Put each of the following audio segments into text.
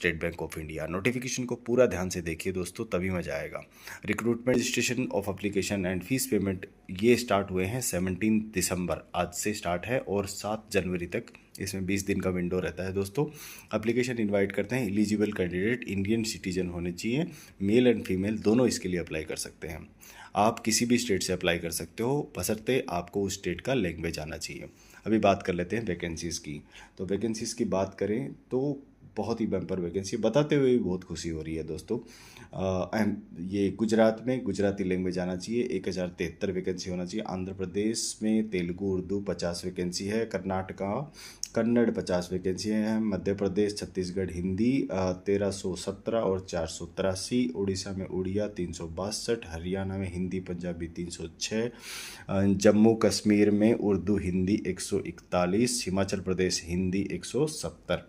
State bank of India. Notification को पूरा ध्यान से देखिए दोस्तों, तभी मजा आएगा। Recruitment registration of application and fees payment ये स्टार्ट हुए हैं 17 दिसंबर, आज से स्टार्ट है और 7 जनवरी तक इसमें 20 दिन का विंडो रहता है दोस्तों। एप्लीकेशन इनवाइट करते हैं एलिजिबल कैंडिडेट इंडियन सिटीजन होने चाहिए, मेल एंड फीमेल दोनों इसके लिए अप्लाई कर सकते हैं। आप किसी भी स्टेट से अप्लाई कर सकते हो, बशर्ते आपको उस स्टेट का लैंग्वेज आना चाहिए। अभी बात कर लेते हैं वैकेंसीज़ की। तो वैकेंसीज़ की बात करें तो बहुत ही बम्पर वैकेंसी बताते हुए भी बहुत खुशी हो रही है दोस्तों। ये गुजरात में गुजराती लैंग्वेज आना चाहिए, 1073 वैकेंसी होना चाहिए। आंध्र प्रदेश में तेलुगु उर्दू 50 वैकेंसी है। कर्नाटका कन्नड़ 50 वैकेंसी है। मध्य प्रदेश छत्तीसगढ़ हिंदी 1317 और 483। उड़ीसा में उड़िया 362। हरियाणा में हिंदी पंजाबी 306। जम्मू कश्मीर में उर्दू हिंदी 141। हिमाचल प्रदेश हिंदी 170।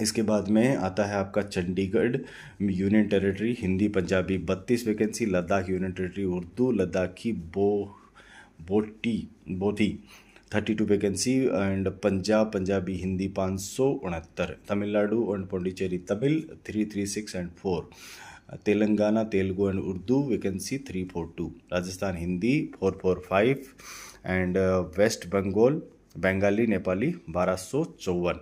इसके बाद में आता है आपका Chandigarh union territory Hindi Punjabi 32 vacancy. Ladakh union territory Urdu Ladakhi Bodhi 32 vacancy and Punjabi Hindi 569। Tamil Nadu and Pondicherry Tamil 336 and 4। Telangana Telugu and Urdu vacancy 342। Rajasthan Hindi 445 and West Bengal Bengali Nepali 1254।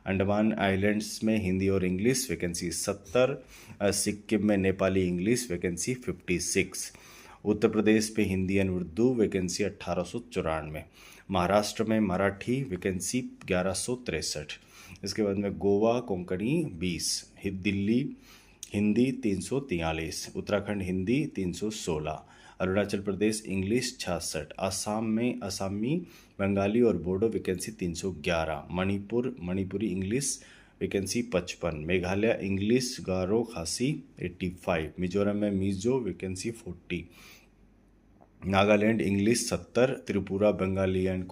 Andaman islands में हिंदी और इंग्लिश वैकेंसी 70। सिक्किम में नेपाली इंग्लिश वैकेंसी 56। उत्तर प्रदेश में हिंदी एंड उर्दू वैकेंसी 1894। महाराष्ट्र में मराठी वैकेंसी 1163। इसके बाद में गोवा कोंकणी 20। दिल्ली हिंदी 343। उत्तराखंड हिंदी 316। अरुणाचल प्रदेश इंग्लिश 66। आसाम में असमी बंगाली और Bodo vacancy 311। Manipuri English vacancy 55। Meghalaya English Garo Khasi 85। Mizoram में Mizo vacancy 40। Nagaland English 70। Tripura Bengali and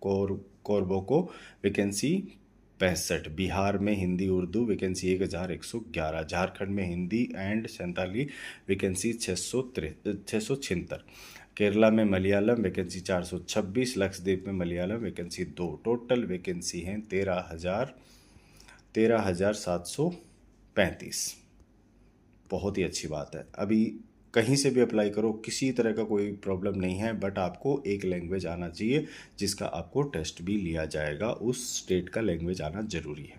कोरबोको वैकेंसी 65। बिहार में हिंदी उर्दू वैकेंसी 1111। झारखंड में हिंदी एंड संताली वैकेंसी 676। केरला में मलयालम वैकेंसी 426। लक्षद्वीप में मलयालम वैकेंसी 2। टोटल वैकेंसी हैं 13,735। बहुत ही अच्छी बात है। अभी कहीं से भी अप्लाई करो, किसी तरह का कोई प्रॉब्लम नहीं है, बट आपको एक लैंग्वेज आना चाहिए जिसका आपको टेस्ट भी लिया जाएगा। उस स्टेट का लैंग्वेज आना ज़रूरी है।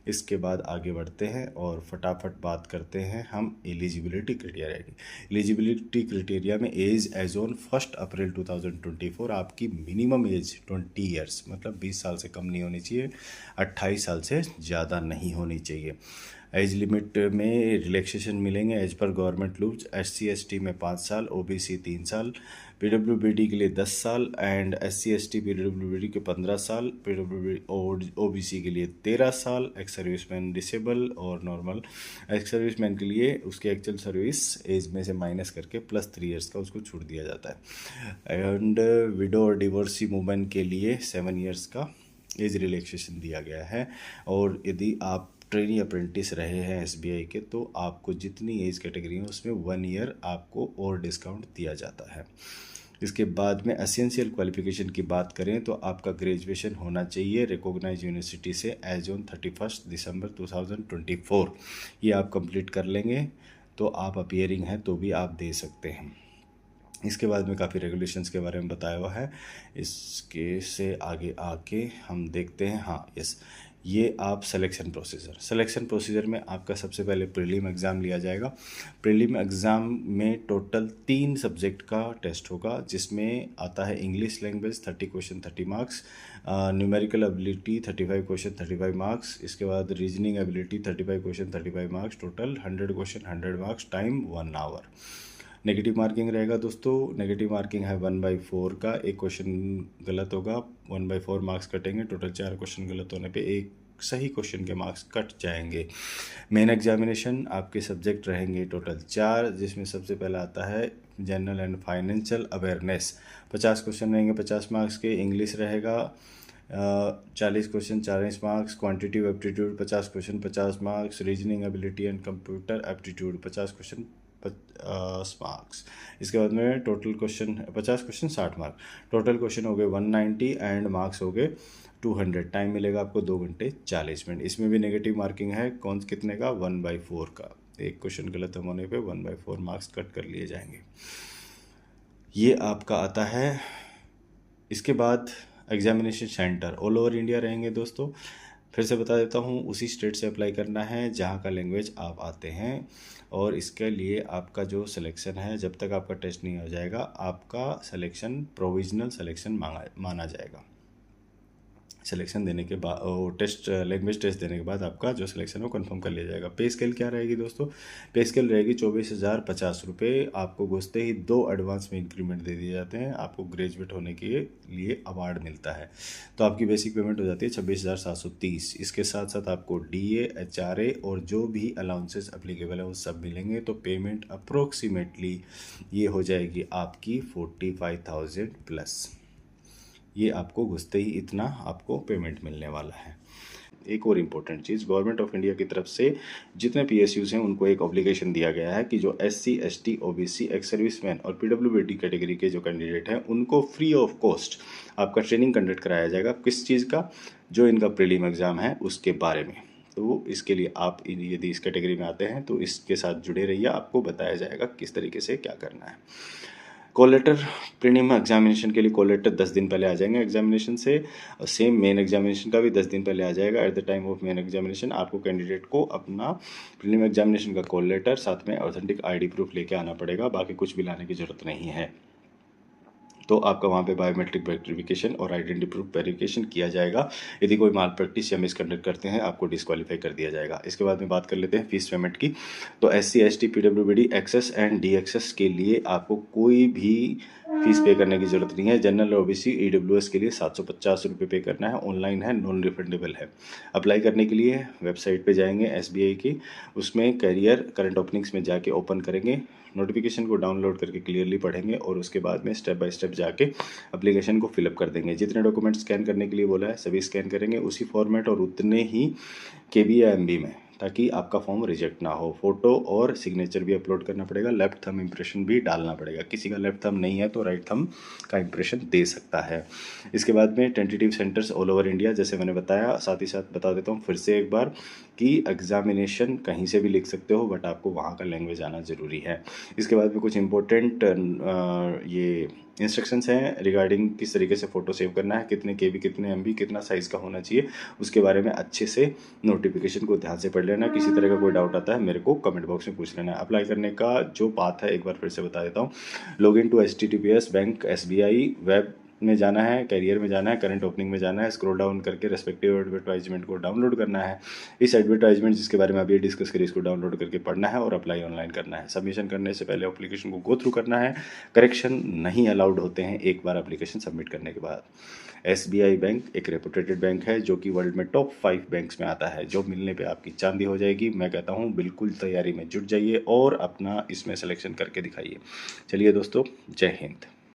इसके बाद आगे बढ़ते हैं और फटाफट बात करते हैं हम एलिजिबिलिटी क्राइटेरिया की। एलिजिबिलिटी क्राइटेरिया में एज एज ऑन 1 अप्रैल 2024 आपकी मिनिमम एज 20 ईयर्स मतलब 20 साल से कम नहीं होनी चाहिए, 28 साल से ज़्यादा नहीं होनी चाहिए। एज लिमिट में रिलैक्सेशन मिलेंगे as per government rules. SC/ST में 5 साल, OBC 3 साल, PWBD के लिए 10 साल एंड SC/ST PWBD के 15 साल, OBC के लिए 13 साल। एक्स सर्विसमैन डिसेबल और नॉर्मल एक्स सर्विसमैन के लिए उसके एक्चुअल सर्विस एज में से माइनस करके +3 इयर्स का उसको छूट दिया जाता है। एंड विडो और डिवोर्सी वुमेन के लिए 7 इयर्स का एज रिलैक्सेशन दिया गया है। और यदि आप ट्रेनी अप्रेंटिस रहे हैं SBI के तो आपको जितनी एज कैटेगरी है उसमें 1 ईयर आपको और डिस्काउंट दिया जाता है। इसके बाद में एसेंशियल क्वालिफिकेशन की बात करें तो आपका ग्रेजुएशन होना चाहिए रिकॉग्नाइज यूनिवर्सिटी से एज ऑन 31 दिसंबर 2024। ये आप कंप्लीट कर लेंगे तो आप अपीयरिंग हैं तो भी आप दे सकते हैं। इसके बाद में काफ़ी रेगुलेशंस के बारे में बताया हुआ है। इसके से आगे आके हम देखते हैं। हाँ यस, ये आप सिलेक्शन प्रोसीजर में आपका सबसे पहले प्रीलिम एग्ज़ाम लिया जाएगा। प्रीलिम एग्ज़ाम में टोटल 3 सब्जेक्ट का टेस्ट होगा, जिसमें आता है English language 30 question 30 marks, numerical ability 35 question 35 marks. इसके बाद reasoning ability 35 question 35 marks. Total 100 question 100 marks, time 1 hour. Negative marking रहेगा दोस्तों। नेगेटिव मार्किंग है 1/4 का। एक क्वेश्चन गलत होगा 1/4 मार्क्स कटेंगे। टोटल 4 क्वेश्चन गलत होने पे एक सही क्वेश्चन के मार्क्स कट जाएंगे। मेन एग्जामिनेशन आपके सब्जेक्ट रहेंगे टोटल 4, जिसमें सबसे पहला आता है general and financial awareness. 50 question रहेंगे 50 मार्क्स के। इंग्लिश रहेगा 40 question 40 marks. Quantitative aptitude 50 question 50 marks. Reasoning ability and computer aptitude 50 question 50 marks. इसके बाद में total question 50 question 60 mark, total question हो गए 190 एंड मार्क्स हो गए 200। टाइम मिलेगा आपको 2 घंटे 40 मिनट। इसमें भी नेगेटिव मार्किंग है, कौन कितने का, 1/4 का। एक क्वेश्चन गलत होने पे 1/4 मार्क्स कट कर लिए जाएंगे। ये आपका आता है। इसके बाद examination centre all over India रहेंगे दोस्तों। फिर से बता देता हूँ, उसी स्टेट से अप्लाई करना है जहाँ का लैंग्वेज आप आते हैं, और इसके लिए आपका जो सिलेक्शन है, जब तक आपका टेस्ट नहीं हो जाएगा आपका सिलेक्शन प्रोविजनल सिलेक्शन माना जाएगा। सिलेक्शन देने के बाद टेस्ट लैंग्वेज टेस्ट देने के बाद आपका जो सिलेक्शन है वो कंफर्म कर लिया जाएगा। पे स्केल क्या रहेगी दोस्तों, पे स्केल रहेगी 24,050 रुपये। आपको घुसते ही 2 एडवांस में इंक्रीमेंट दे दिए जाते हैं, आपको ग्रेजुएट होने के लिए अवार्ड मिलता है। तो आपकी बेसिक पेमेंट हो जाती है 26,730। इसके साथ साथ आपको DA, HRA और जो भी अलाउंसेस अप्लीकेबल है वो सब मिलेंगे। तो पेमेंट अप्रोक्सीमेटली ये हो जाएगी आपकी 45,000 प्लस। ये आपको घुसते ही इतना आपको पेमेंट मिलने वाला है। एक और important cheese, government of India की तरफ से जितने PSUs हैं उनको एक ऑब्लिगेशन दिया गया है कि जो SC, ST, OBC, ex serviceman और PWD कैटेगरी के जो कैंडिडेट हैं उनको फ्री ऑफ कॉस्ट आपका ट्रेनिंग कंडक्ट कराया जाएगा। किस चीज़ का, जो इनका प्रीलिम एग्ज़ाम है उसके बारे में। तो इसके लिए आप यदि इस कैटेगरी में आते हैं तो इसके साथ जुड़े रहिए, आपको बताया जाएगा किस तरीके से क्या करना है। कॉल लेटर प्रीलिम एग्जामिनेशन के लिए कॉल लेटर 10 दिन पहले आ जाएंगे एग्जामिनेशन से। सेम मेन एग्जामिनेशन का भी 10 दिन पहले आ जाएगा। At the time of main examination आपको कैंडिडेट को अपना प्रीलिम एग्जामिनेशन का कॉल लेटर साथ में ऑथेंटिक ID प्रूफ लेके आना पड़ेगा, बाकी कुछ भी लाने की ज़रूरत नहीं है। तो आपका वहाँ पे बायोमेट्रिक वेरिफिकेशन और आइडेंटिटी प्रूफ वेरिफिकेशन किया जाएगा। यदि कोई माल प्रैक्टिस या मिसकंडक्ट करते हैं आपको डिस्क्वालीफाई कर दिया जाएगा। इसके बाद में बात कर लेते हैं फीस पेमेंट की। तो SC, ST, PWD, एक्सेस एंड DXS के लिए आपको कोई भी फीस पे करने की ज़रूरत नहीं है। जनरल और OBC EWS के लिए 750 रुपये पे करना है, ऑनलाइन है, नॉन रिफंडेबल है। अप्लाई करने के लिए वेबसाइट पे जाएंगे SBI की, उसमें करियर करंट ओपनिंग्स में जाके ओपन करेंगे, नोटिफिकेशन को डाउनलोड करके क्लियरली पढ़ेंगे और उसके बाद में स्टेप बाय स्टेप जाके एप्लीकेशन को फिलअप कर देंगे। जितने डॉक्यूमेंट स्कैन करने के लिए बोला है सभी स्कैन करेंगे उसी फॉर्मेट और उतने ही KB या MB में, ताकि आपका फॉर्म रिजेक्ट ना हो। फोटो और सिग्नेचर भी अपलोड करना पड़ेगा, लेफ्ट थंब इम्प्रेशन भी डालना पड़ेगा। किसी का लेफ्ट थंब नहीं है तो राइट थंब का इम्प्रेशन दे सकता है। इसके बाद में tentative centres all over India, जैसे मैंने बताया, साथ ही साथ बता देता हूँ फिर से एक बार कि एग्जामिनेशन कहीं से भी लिख सकते हो, बट आपको वहाँ का लैंग्वेज आना ज़रूरी है। इसके बाद में कुछ इंपॉर्टेंट ये इंस्ट्रक्शंस हैं रिगार्डिंग किस तरीके से फ़ोटो सेव करना है, कितने KB, कितने MB, कितना साइज़ का होना चाहिए, उसके बारे में अच्छे से नोटिफिकेशन को ध्यान से पढ़ लेना। किसी तरह का कोई डाउट आता है मेरे को कमेंट बॉक्स में पूछ लेना। अप्लाई करने का जो पाथ है एक बार फिर से बता देता हूँ। Login to HTTPS bank SBI web में जाना है, करियर में जाना है, करंट ओपनिंग में जाना है, स्क्रॉल डाउन करके रेस्पेक्टिव एडवर्टाइजमेंट को डाउनलोड करना है। इस एडवर्टाइजमेंट जिसके बारे में अभी डिस्कस करिए इसको डाउनलोड करके पढ़ना है और अप्लाई ऑनलाइन करना है। सबमिशन करने से पहले एप्लीकेशन को गो थ्रू करना है, करेक्शन नहीं अलाउड होते हैं एक बार एप्लीकेशन सबमिट करने के बाद। SBI बैंक एक रेपुटेटेड बैंक है जो कि वर्ल्ड में टॉप 5 बैंक्स में आता है। जॉब मिलने पे आपकी चांदी हो जाएगी। मैं कहता हूँ बिल्कुल तैयारी में जुट जाइए और अपना इसमें सिलेक्शन करके दिखाइए। चलिए दोस्तों, जय हिंद।